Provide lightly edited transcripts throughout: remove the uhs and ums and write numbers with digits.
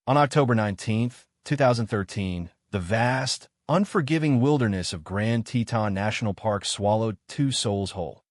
On October 19th, 2013, the vast, unforgiving wilderness of Grand Teton National Park swallowed two souls whole: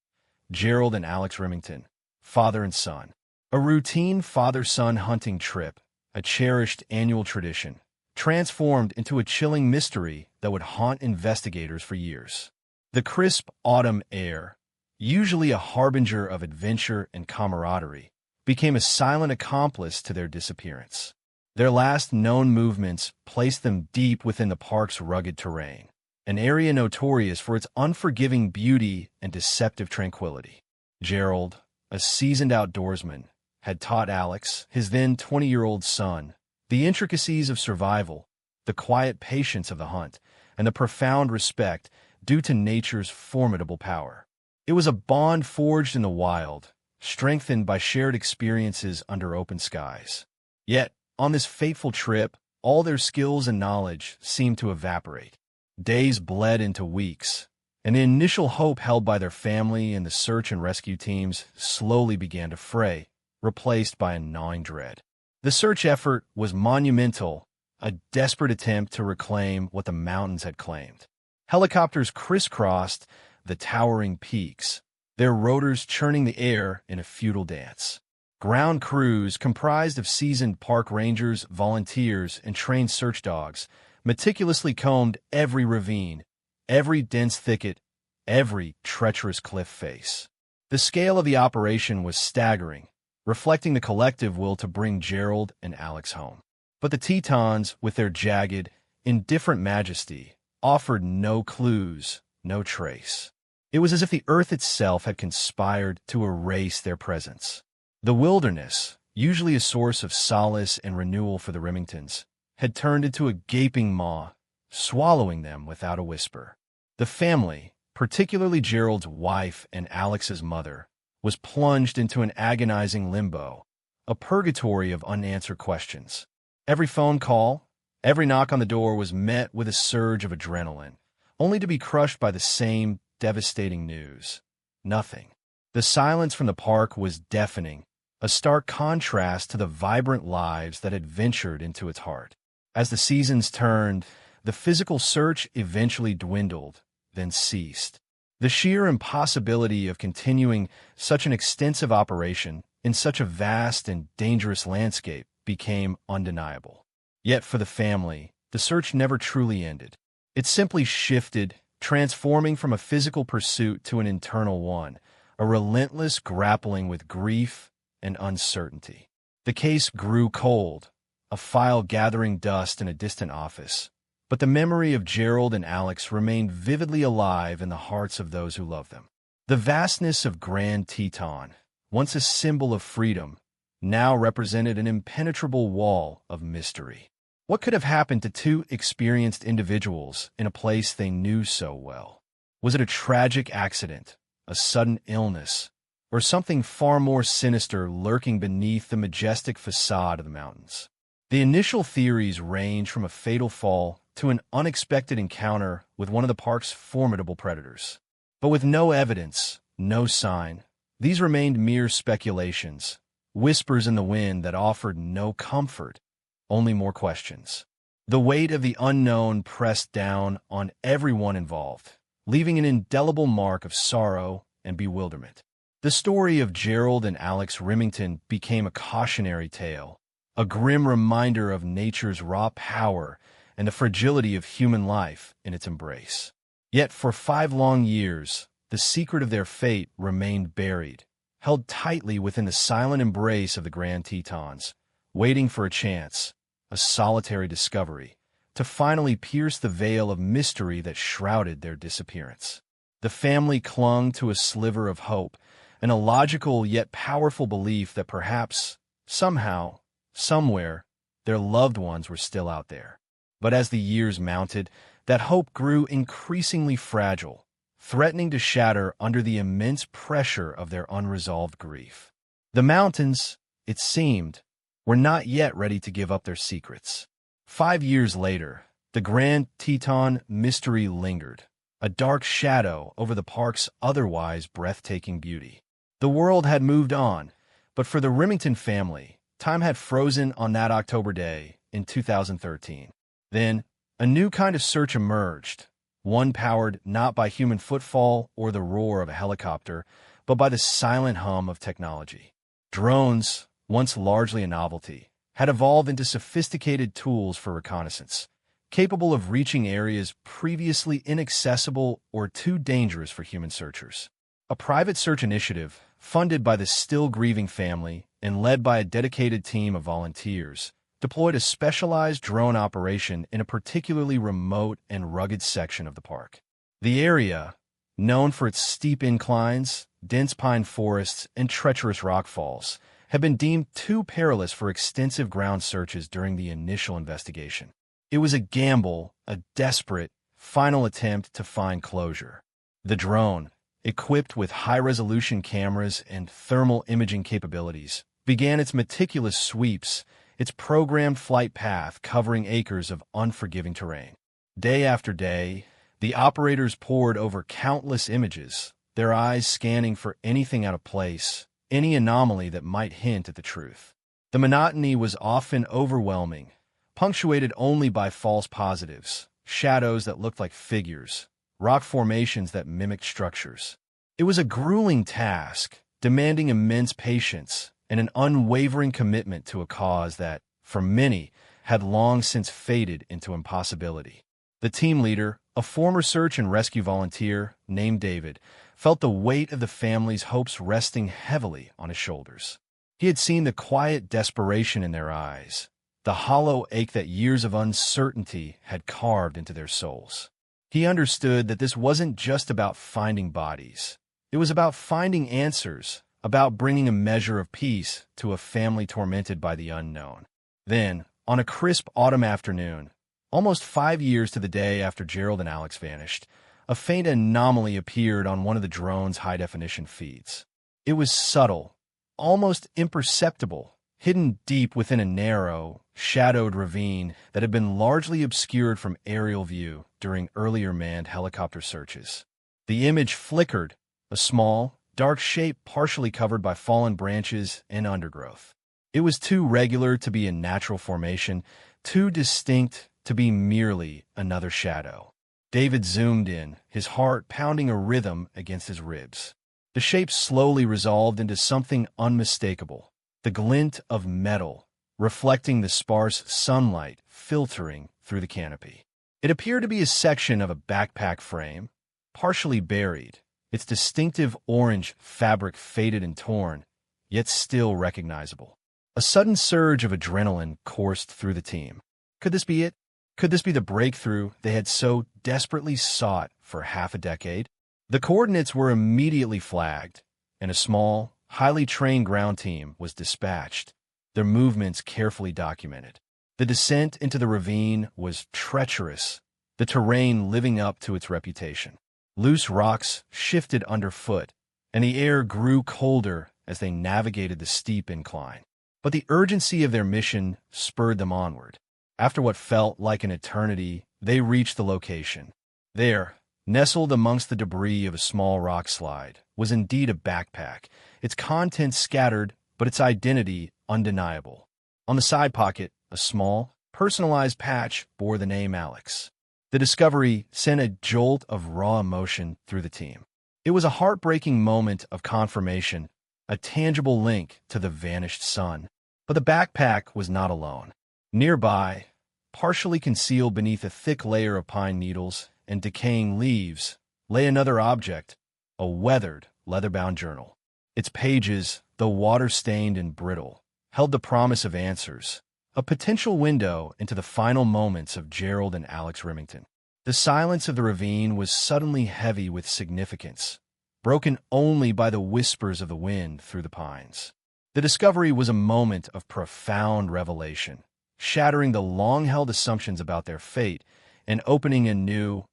Gerald and Alex Remington, father and son. A routine father-son hunting trip, a cherished annual tradition, transformed into a chilling mystery that would haunt investigators for years. The crisp autumn air, usually a harbinger of adventure and camaraderie, became a silent accomplice to their disappearance. Their last known movements placed them deep within the park's rugged terrain, an area notorious for its unforgiving beauty and deceptive tranquility. Gerald, a seasoned outdoorsman, had taught Alex, his then 20-year-old son, the intricacies of survival, the quiet patience of the hunt, and the profound respect due to nature's formidable power. It was a bond forged in the wild, strengthened by shared experiences under open skies. Yet, on this fateful trip, all their skills and knowledge seemed to evaporate. Days bled into weeks, and the initial hope held by their family and the search and rescue teams slowly began to fray, replaced by a gnawing dread. The search effort was monumental, a desperate attempt to reclaim what the mountains had claimed. Helicopters crisscrossed the towering peaks, their rotors churning the air in a futile dance. Ground crews, comprised of seasoned park rangers, volunteers, and trained search dogs, meticulously combed every ravine, every dense thicket, every treacherous cliff face. The scale of the operation was staggering, reflecting the collective will to bring Gerald and Alex home. But the Tetons, with their jagged, indifferent majesty, offered no clues, no trace. It was as if the earth itself had conspired to erase their presence. The wilderness, usually a source of solace and renewal for the Remingtons, had turned into a gaping maw, swallowing them without a whisper. The family, particularly Gerald's wife and Alex's mother, was plunged into an agonizing limbo, a purgatory of unanswered questions. Every phone call, every knock on the door was met with a surge of adrenaline, only to be crushed by the same devastating news: nothing. The silence from the park was deafening, a stark contrast to the vibrant lives that had ventured into its heart. As the seasons turned, the physical search eventually dwindled, then ceased. The sheer impossibility of continuing such an extensive operation in such a vast and dangerous landscape became undeniable. Yet for the family, the search never truly ended. It simply shifted, transforming from a physical pursuit to an internal one, a relentless grappling with grief and uncertainty. The case grew cold, a file gathering dust in a distant office, but the memory of Gerald and Alex remained vividly alive in the hearts of those who loved them. The vastness of Grand Teton, once a symbol of freedom, now represented an impenetrable wall of mystery. What could have happened to two experienced individuals in a place they knew so well? Was it a tragic accident, a sudden illness, or something far more sinister lurking beneath the majestic facade of the mountains? The initial theories range from a fatal fall to an unexpected encounter with one of the park's formidable predators. But with no evidence, no sign, these remained mere speculations, whispers in the wind that offered no comfort, only more questions. The weight of the unknown pressed down on everyone involved, leaving an indelible mark of sorrow and bewilderment. The story of Gerald and Alex Remington became a cautionary tale, a grim reminder of nature's raw power and the fragility of human life in its embrace. Yet for 5 long years, the secret of their fate remained buried, held tightly within the silent embrace of the Grand Tetons, waiting for a chance, a solitary discovery, to finally pierce the veil of mystery that shrouded their disappearance. The family clung to a sliver of hope, an illogical yet powerful belief that perhaps, somehow, somewhere, their loved ones were still out there. But as the years mounted, that hope grew increasingly fragile, threatening to shatter under the immense pressure of their unresolved grief. The mountains, it seemed, were not yet ready to give up their secrets. 5 years later, the Grand Teton mystery lingered, a dark shadow over the park's otherwise breathtaking beauty. The world had moved on, but for the Remington family, time had frozen on that October day, in 2013. Then, a new kind of search emerged, one powered not by human footfall or the roar of a helicopter, but by the silent hum of technology. Drones, once largely a novelty, had evolved into sophisticated tools for reconnaissance, capable of reaching areas previously inaccessible or too dangerous for human searchers. A private search initiative, funded by the still-grieving family and led by a dedicated team of volunteers, deployed a specialized drone operation in a particularly remote and rugged section of the park. The area, known for its steep inclines, dense pine forests, and treacherous rockfalls, had been deemed too perilous for extensive ground searches during the initial investigation. It was a gamble, a desperate, final attempt to find closure. The drone, equipped with high-resolution cameras and thermal imaging capabilities, began its meticulous sweeps, its programmed flight path covering acres of unforgiving terrain. Day after day, the operators pored over countless images, their eyes scanning for anything out of place, any anomaly that might hint at the truth. The monotony was often overwhelming, punctuated only by false positives, shadows that looked like figures, rock formations that mimicked structures. It was a grueling task, demanding immense patience and an unwavering commitment to a cause that, for many, had long since faded into impossibility. The team leader, a former search and rescue volunteer named David, felt the weight of the family's hopes resting heavily on his shoulders. He had seen the quiet desperation in their eyes, the hollow ache that years of uncertainty had carved into their souls. He understood that this wasn't just about finding bodies. It was about finding answers, about bringing a measure of peace to a family tormented by the unknown. Then, on a crisp autumn afternoon, almost 5 years to the day after Gerald and Alex vanished, a faint anomaly appeared on one of the drone's high-definition feeds. It was subtle, almost imperceptible, hidden deep within a narrow, shadowed ravine that had been largely obscured from aerial view during earlier manned helicopter searches. The image flickered, a small, dark shape partially covered by fallen branches and undergrowth. It was too regular to be a natural formation, too distinct to be merely another shadow. David zoomed in, his heart pounding a rhythm against his ribs. The shape slowly resolved into something unmistakable, the glint of metal, reflecting the sparse sunlight filtering through the canopy. It appeared to be a section of a backpack frame, partially buried, its distinctive orange fabric faded and torn, yet still recognizable. A sudden surge of adrenaline coursed through the team. Could this be it? Could this be the breakthrough they had so desperately sought for half a decade? The coordinates were immediately flagged, and a small, highly trained ground team was dispatched, their movements carefully documented. The descent into the ravine was treacherous, the terrain living up to its reputation. Loose rocks shifted underfoot, and the air grew colder as they navigated the steep incline. But the urgency of their mission spurred them onward. After what felt like an eternity, they reached the location. There, nestled amongst the debris of a small rock slide, was indeed a backpack, its contents scattered, but its identity undeniable. On the side pocket, a small, personalized patch bore the name Alex. The discovery sent a jolt of raw emotion through the team. It was a heartbreaking moment of confirmation, a tangible link to the vanished son. But the backpack was not alone. Nearby, partially concealed beneath a thick layer of pine needles and decaying leaves, lay another object, a weathered, leather-bound journal. Its pages, though water-stained and brittle, held the promise of answers, a potential window into the final moments of Gerald and Alex Remington. The silence of the ravine was suddenly heavy with significance, broken only by the whispers of the wind through the pines. The discovery was a moment of profound revelation, shattering the long-held assumptions about their fate and opening a new,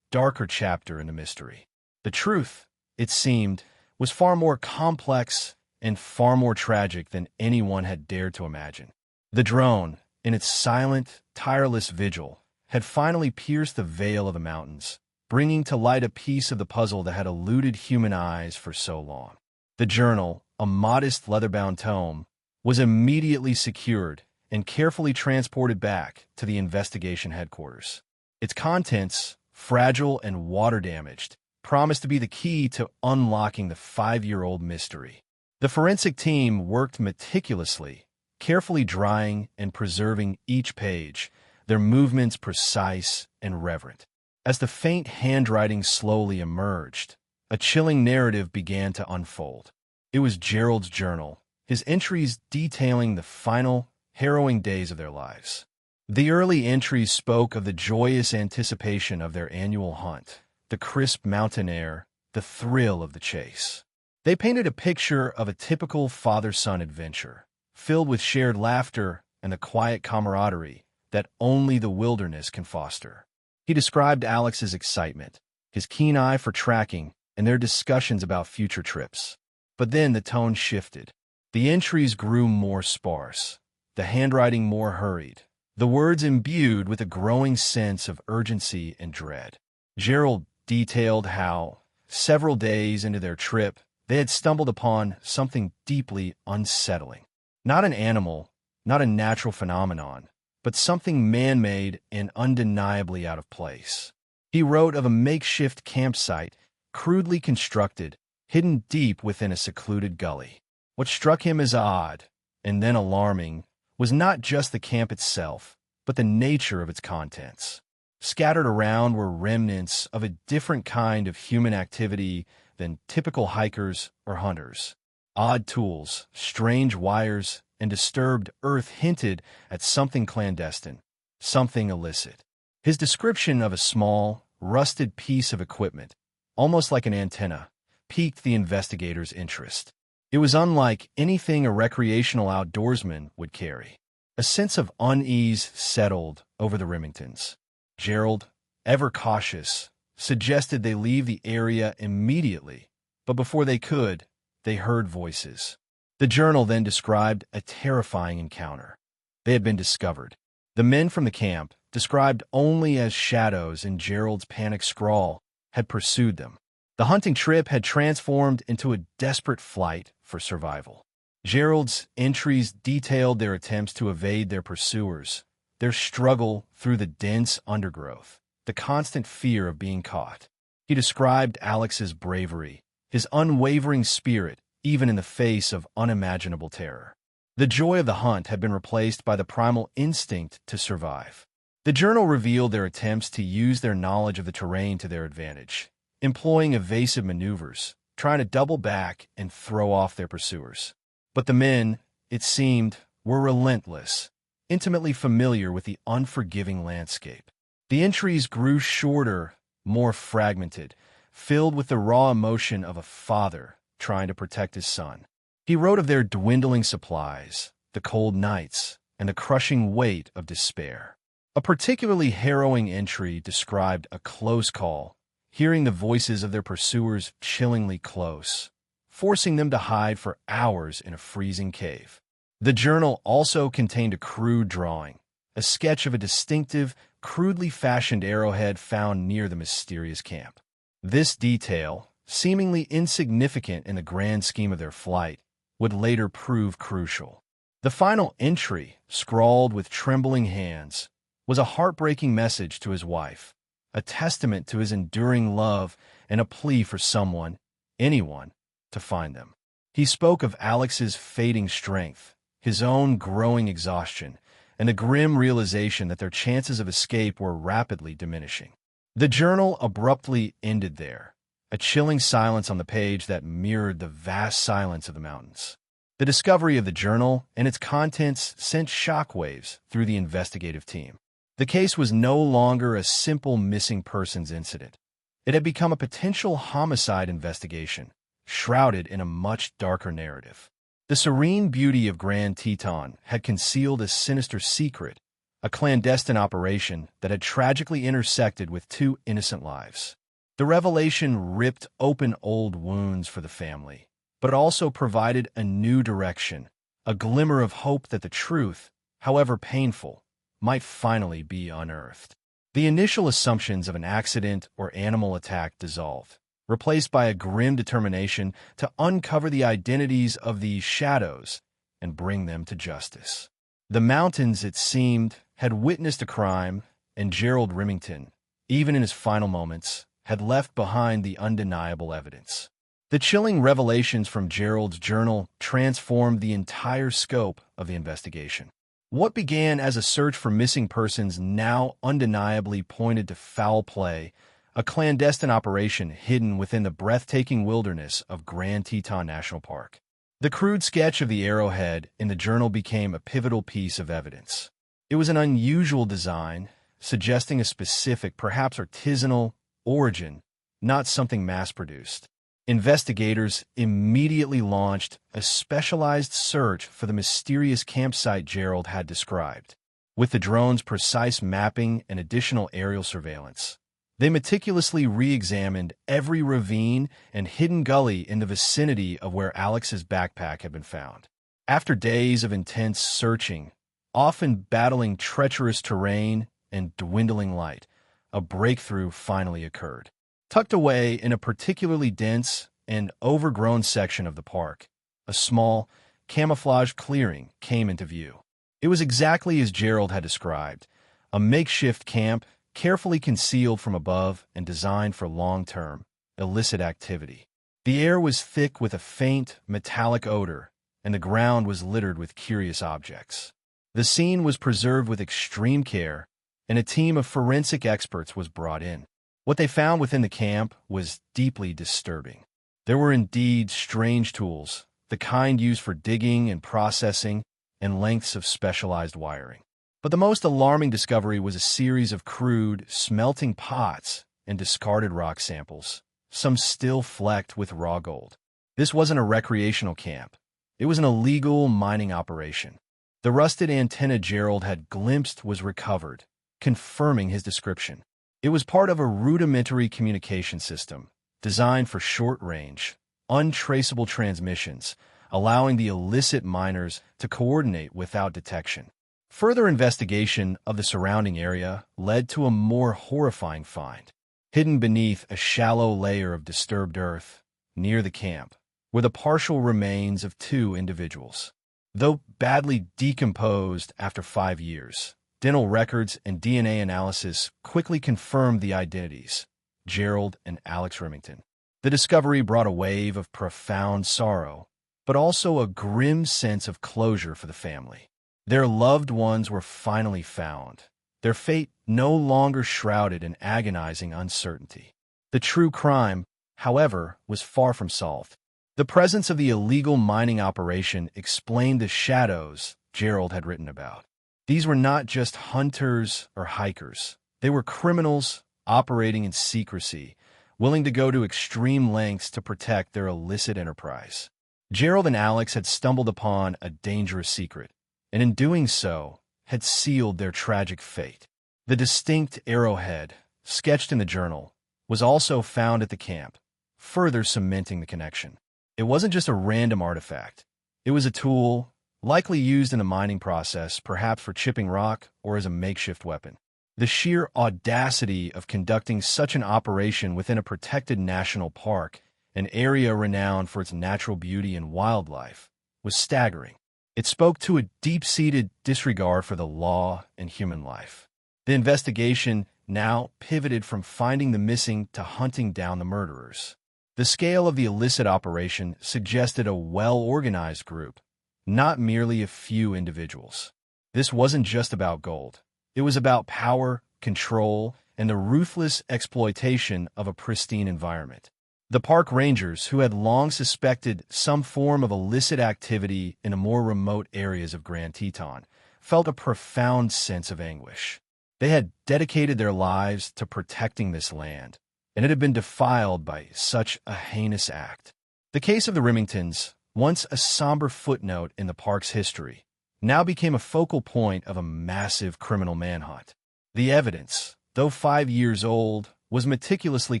darker chapter in the mystery. The truth, it seemed, was far more complex and far more tragic than anyone had dared to imagine. The drone, in its silent, tireless vigil, had finally pierced the veil of the mountains, bringing to light a piece of the puzzle that had eluded human eyes for so long. The journal, a modest leather-bound tome, was immediately secured and carefully transported back to the investigation headquarters. Its contents, fragile and water-damaged, promised to be the key to unlocking the 5-year-old mystery. The forensic team worked meticulously, carefully drying and preserving each page, their movements precise and reverent. As the faint handwriting slowly emerged, a chilling narrative began to unfold. It was Gerald's journal, his entries detailing the final, harrowing days of their lives. The early entries spoke of the joyous anticipation of their annual hunt, the crisp mountain air, the thrill of the chase. They painted a picture of a typical father-son adventure, filled with shared laughter and the quiet camaraderie that only the wilderness can foster. He described Alex's excitement, his keen eye for tracking, and their discussions about future trips. But then the tone shifted. The entries grew more sparse, the handwriting more hurried, the words imbued with a growing sense of urgency and dread. Gerald detailed how, several days into their trip, they had stumbled upon something deeply unsettling. Not an animal, not a natural phenomenon, but something man-made and undeniably out of place. He wrote of a makeshift campsite, crudely constructed, hidden deep within a secluded gully. What struck him as odd, and then alarming, was not just the camp itself, but the nature of its contents. Scattered around were remnants of a different kind of human activity than typical hikers or hunters. Odd tools, strange wires, and disturbed earth hinted at something clandestine, something illicit. His description of a small, rusted piece of equipment, almost like an antenna, piqued the investigators' interest. It was unlike anything a recreational outdoorsman would carry. A sense of unease settled over the Remingtons. Gerald, ever cautious, suggested they leave the area immediately, but before they could, they heard voices. The journal then described a terrifying encounter. They had been discovered. The men from the camp, described only as shadows in Gerald's panic scrawl, had pursued them. The hunting trip had transformed into a desperate flight for survival. Gerald's entries detailed their attempts to evade their pursuers, their struggle through the dense undergrowth, the constant fear of being caught. He described Alex's bravery, his unwavering spirit, even in the face of unimaginable terror. The joy of the hunt had been replaced by the primal instinct to survive. The journal revealed their attempts to use their knowledge of the terrain to their advantage, employing evasive maneuvers, trying to double back and throw off their pursuers. But the men, it seemed, were relentless, intimately familiar with the unforgiving landscape. The entries grew shorter, more fragmented, filled with the raw emotion of a father trying to protect his son. He wrote of their dwindling supplies, the cold nights, and the crushing weight of despair. A particularly harrowing entry described a close call, hearing the voices of their pursuers chillingly close, forcing them to hide for hours in a freezing cave. The journal also contained a crude drawing, a sketch of a distinctive, crudely fashioned arrowhead found near the mysterious camp. This detail, seemingly insignificant in the grand scheme of their flight, would later prove crucial. The final entry, scrawled with trembling hands, was a heartbreaking message to his wife, a testament to his enduring love and a plea for someone, anyone, to find them. He spoke of Alex's fading strength, his own growing exhaustion, and the grim realization that their chances of escape were rapidly diminishing. The journal abruptly ended there, a chilling silence on the page that mirrored the vast silence of the mountains. The discovery of the journal and its contents sent shockwaves through the investigative team. The case was no longer a simple missing persons incident. It had become a potential homicide investigation, shrouded in a much darker narrative. The serene beauty of Grand Teton had concealed a sinister secret, a clandestine operation that had tragically intersected with 2 innocent lives. The revelation ripped open old wounds for the family, but it also provided a new direction, a glimmer of hope that the truth, however painful, might finally be unearthed. The initial assumptions of an accident or animal attack dissolved, replaced by a grim determination to uncover the identities of these shadows and bring them to justice. The mountains, it seemed, had witnessed a crime, and Gerald Remington, even in his final moments, had left behind the undeniable evidence. The chilling revelations from Gerald's journal transformed the entire scope of the investigation. What began as a search for missing persons now undeniably pointed to foul play, a clandestine operation hidden within the breathtaking wilderness of Grand Teton National Park. The crude sketch of the arrowhead in the journal became a pivotal piece of evidence. It was an unusual design, suggesting a specific, perhaps artisanal, origin, not something mass-produced. Investigators immediately launched a specialized search for the mysterious campsite Gerald had described. With the drone's precise mapping and additional aerial surveillance, they meticulously re-examined every ravine and hidden gully in the vicinity of where Alex's backpack had been found. After days of intense searching, often battling treacherous terrain and dwindling light, a breakthrough finally occurred. Tucked away in a particularly dense and overgrown section of the park, a small, camouflaged clearing came into view. It was exactly as Gerald had described, a makeshift camp carefully concealed from above and designed for long-term, illicit activity. The air was thick with a faint, metallic odor, and the ground was littered with curious objects. The scene was preserved with extreme care, and a team of forensic experts was brought in. What they found within the camp was deeply disturbing. There were indeed strange tools, the kind used for digging and processing, and lengths of specialized wiring. But the most alarming discovery was a series of crude, smelting pots and discarded rock samples, some still flecked with raw gold. This wasn't a recreational camp. It was an illegal mining operation. The rusted antenna Gerald had glimpsed was recovered, confirming his description. It was part of a rudimentary communication system, designed for short-range, untraceable transmissions, allowing the illicit miners to coordinate without detection. Further investigation of the surrounding area led to a more horrifying find. Hidden beneath a shallow layer of disturbed earth, near the camp, were the partial remains of two individuals. Though badly decomposed after 5 years, dental records and DNA analysis quickly confirmed the identities, Gerald and Alex Remington. The discovery brought a wave of profound sorrow, but also a grim sense of closure for the family. Their loved ones were finally found, their fate no longer shrouded in agonizing uncertainty. The true crime, however, was far from solved. The presence of the illegal mining operation explained the shadows Gerald had written about. These were not just hunters or hikers. They were criminals operating in secrecy, willing to go to extreme lengths to protect their illicit enterprise. Gerald and Alex had stumbled upon a dangerous secret, and in doing so, had sealed their tragic fate. The distinct arrowhead, sketched in the journal, was also found at the camp, further cementing the connection. It wasn't just a random artifact. It was a tool, likely used in the mining process, perhaps for chipping rock or as a makeshift weapon. The sheer audacity of conducting such an operation within a protected national park, an area renowned for its natural beauty and wildlife, was staggering. It spoke to a deep-seated disregard for the law and human life. The investigation now pivoted from finding the missing to hunting down the murderers. The scale of the illicit operation suggested a well-organized group, not merely a few individuals. This wasn't just about gold. It was about power, control, and the ruthless exploitation of a pristine environment. The park rangers, who had long suspected some form of illicit activity in the more remote areas of Grand Teton, felt a profound sense of anguish. They had dedicated their lives to protecting this land, and it had been defiled by such a heinous act. The case of the Remingtons, once a somber footnote in the park's history, now became a focal point of a massive criminal manhunt. The evidence, though 5 years old, was meticulously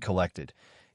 collected,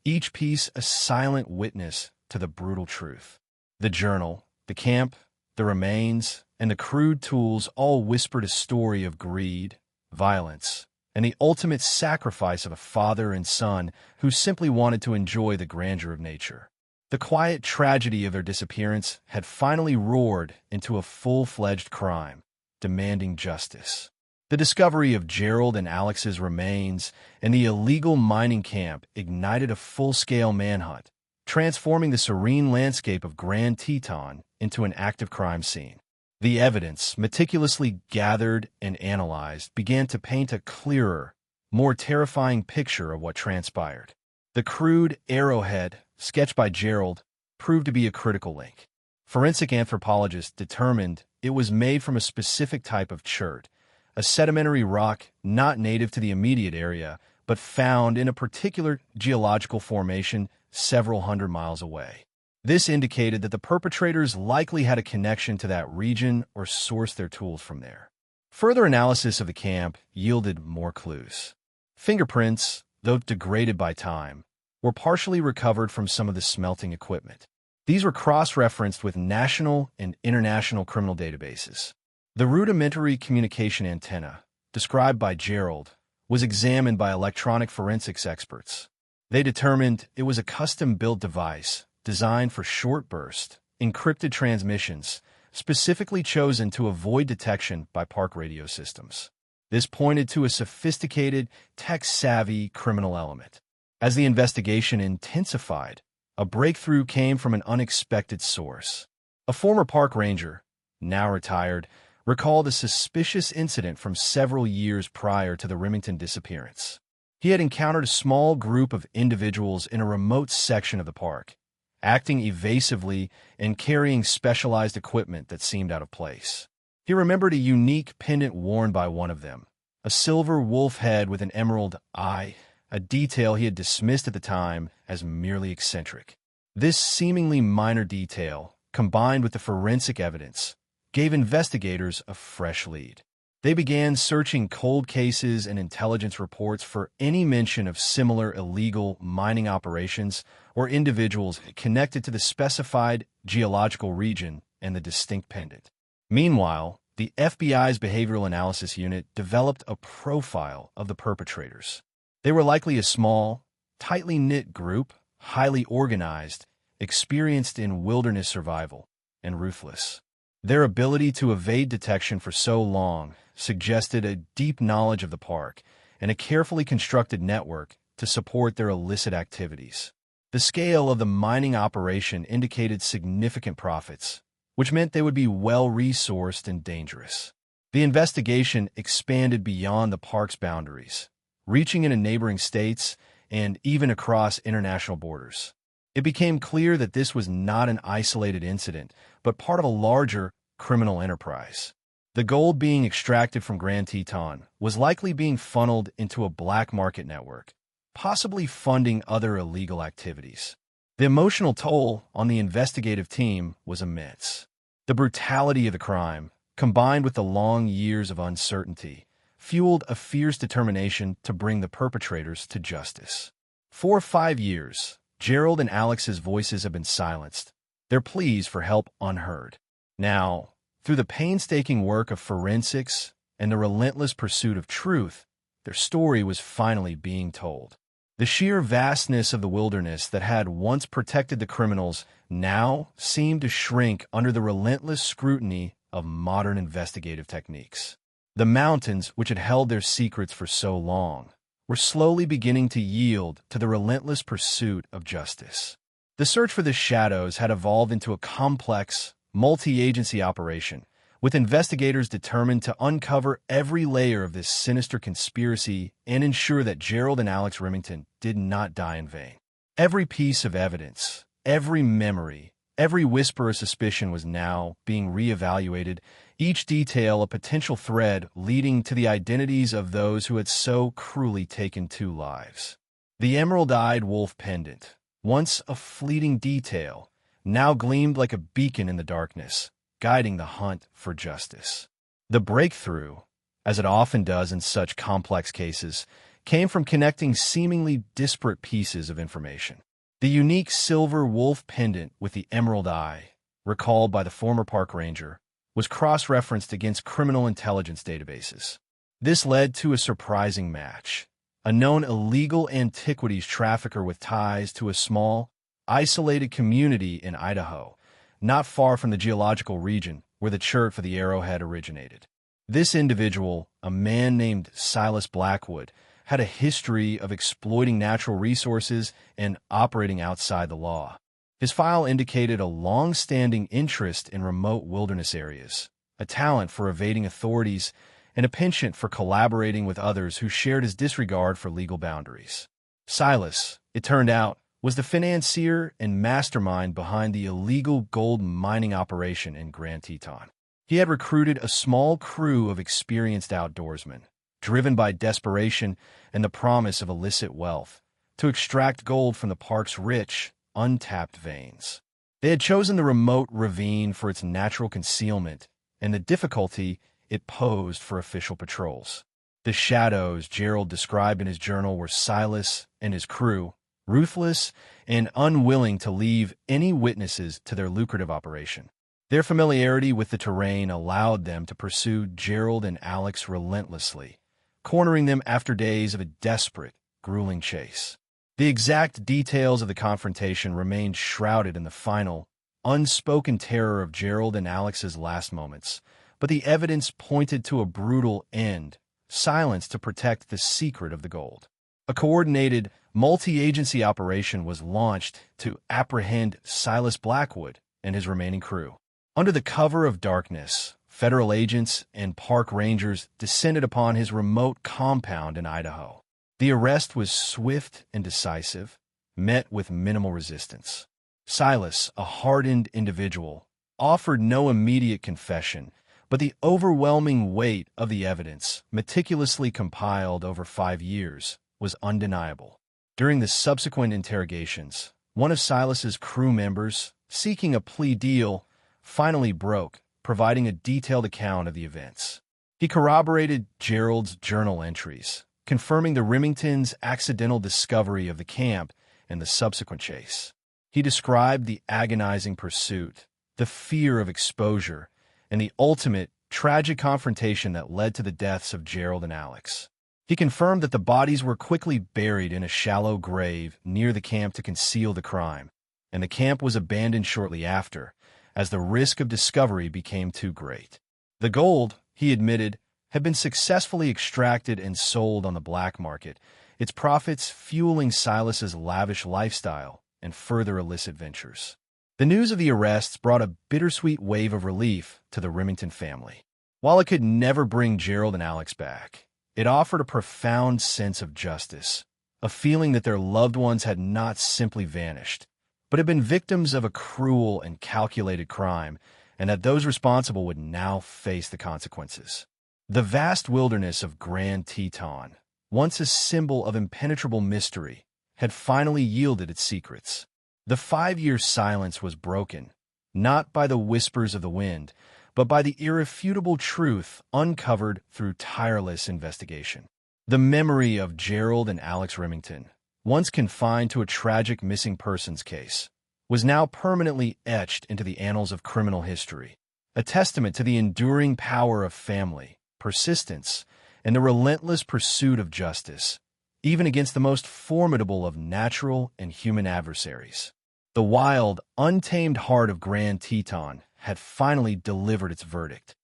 each piece a silent witness to the brutal truth. The journal, the camp, the remains, and the crude tools all whispered a story of greed, violence, and the ultimate sacrifice of a father and son who simply wanted to enjoy the grandeur of nature. The quiet tragedy of their disappearance had finally roared into a full-fledged crime, demanding justice. The discovery of Gerald and Alex's remains and the illegal mining camp ignited a full-scale manhunt, transforming the serene landscape of Grand Teton into an active crime scene. The evidence, meticulously gathered and analyzed, began to paint a clearer, more terrifying picture of what transpired. The crude arrowhead, sketched by Gerald, proved to be a critical link. Forensic anthropologists determined it was made from a specific type of chert, a sedimentary rock not native to the immediate area, but found in a particular geological formation several hundred miles away. This indicated that the perpetrators likely had a connection to that region or sourced their tools from there. Further analysis of the camp yielded more clues. Fingerprints, though degraded by time, were partially recovered from some of the smelting equipment. These were cross-referenced with national and international criminal databases. The rudimentary communication antenna, described by Gerald, was examined by electronic forensics experts. They determined it was a custom-built device designed for short-burst, encrypted transmissions, specifically chosen to avoid detection by park radio systems. This pointed to a sophisticated, tech-savvy criminal element. As the investigation intensified, a breakthrough came from an unexpected source. A former park ranger, now retired, recalled a suspicious incident from several years prior to the Remington disappearance. He had encountered a small group of individuals in a remote section of the park, acting evasively and carrying specialized equipment that seemed out of place. He remembered a unique pendant worn by one of them, a silver wolf head with an emerald eye, a detail he had dismissed at the time as merely eccentric. This seemingly minor detail, combined with the forensic evidence, gave investigators a fresh lead. They began searching cold cases and intelligence reports for any mention of similar illegal mining operations or individuals connected to the specified geological region and the distinct pendant. Meanwhile, the FBI's Behavioral Analysis Unit developed a profile of the perpetrators. They were likely a small, tightly knit group, highly organized, experienced in wilderness survival, and ruthless. Their ability to evade detection for so long suggested a deep knowledge of the park and a carefully constructed network to support their illicit activities. The scale of the mining operation indicated significant profits, which meant they would be well-resourced and dangerous. The investigation expanded beyond the park's boundaries, reaching into neighboring states and even across international borders. It became clear that this was not an isolated incident, but part of a larger criminal enterprise. The gold being extracted from Grand Teton was likely being funneled into a black market network, possibly funding other illegal activities. The emotional toll on the investigative team was immense. The brutality of the crime, combined with the long years of uncertainty, fueled a fierce determination to bring the perpetrators to justice. For 5 years, Gerald and Alex's voices have been silenced, their pleas for help unheard. Now, through the painstaking work of forensics and the relentless pursuit of truth, their story was finally being told. The sheer vastness of the wilderness that had once protected the criminals now seemed to shrink under the relentless scrutiny of modern investigative techniques. The mountains, which had held their secrets for so long, were slowly beginning to yield to the relentless pursuit of justice. The search for the shadows had evolved into a complex, multi-agency operation, with investigators determined to uncover every layer of this sinister conspiracy and ensure that Gerald and Alex Remington did not die in vain. Every piece of evidence, every memory, every whisper of suspicion was now being reevaluated, each detail a potential thread leading to the identities of those who had so cruelly taken 2 lives. The emerald-eyed wolf pendant, once a fleeting detail, now gleamed like a beacon in the darkness, guiding the hunt for justice. The breakthrough, as it often does in such complex cases, came from connecting seemingly disparate pieces of information. The unique silver wolf pendant with the emerald eye, recalled by the former park ranger, was cross-referenced against criminal intelligence databases. This led to a surprising match. A known illegal antiquities trafficker with ties to a small, isolated community in Idaho, not far from the geological region where the chert for the arrowhead originated. This individual, a man named Silas Blackwood, had a history of exploiting natural resources and operating outside the law. His file indicated a long-standing interest in remote wilderness areas, a talent for evading authorities, and a penchant for collaborating with others who shared his disregard for legal boundaries. Silas, it turned out, was the financier and mastermind behind the illegal gold mining operation in Grand Teton. He had recruited a small crew of experienced outdoorsmen, driven by desperation and the promise of illicit wealth, to extract gold from the park's rich, untapped veins. They had chosen the remote ravine for its natural concealment and the difficulty it posed for official patrols. The shadows Gerald described in his journal were Silas and his crew, ruthless and unwilling to leave any witnesses to their lucrative operation. Their familiarity with the terrain allowed them to pursue Gerald and Alex relentlessly, cornering them after days of a desperate, grueling chase. The exact details of the confrontation remained shrouded in the final, unspoken terror of Gerald and Alex's last moments, but the evidence pointed to a brutal end, silence to protect the secret of the gold. A coordinated, multi-agency operation was launched to apprehend Silas Blackwood and his remaining crew. Under the cover of darkness, federal agents and park rangers descended upon his remote compound in Idaho. The arrest was swift and decisive, met with minimal resistance. Silas, a hardened individual, offered no immediate confession, but the overwhelming weight of the evidence, meticulously compiled over 5 years, was undeniable. During the subsequent interrogations, one of Silas's crew members, seeking a plea deal, finally broke, providing a detailed account of the events. He corroborated Gerald's journal entries, confirming the Remingtons' accidental discovery of the camp and the subsequent chase. He described the agonizing pursuit, the fear of exposure, and the ultimate, tragic confrontation that led to the deaths of Gerald and Alex. He confirmed that the bodies were quickly buried in a shallow grave near the camp to conceal the crime, and the camp was abandoned shortly after, as the risk of discovery became too great. The gold, he admitted, had been successfully extracted and sold on the black market, its profits fueling Silas's lavish lifestyle and further illicit ventures. The news of the arrests brought a bittersweet wave of relief to the Remington family. While it could never bring Gerald and Alex back, it offered a profound sense of justice, a feeling that their loved ones had not simply vanished, but had been victims of a cruel and calculated crime, and that those responsible would now face the consequences. The vast wilderness of Grand Teton, once a symbol of impenetrable mystery, had finally yielded its secrets. The 5-year silence was broken, not by the whispers of the wind, but by the irrefutable truth uncovered through tireless investigation. The memory of Gerald and Alex Remington, once confined to a tragic missing persons case, was now permanently etched into the annals of criminal history, a testament to the enduring power of family, persistence, and the relentless pursuit of justice, even against the most formidable of natural and human adversaries. The wild, untamed heart of Grand Teton had finally delivered its verdict.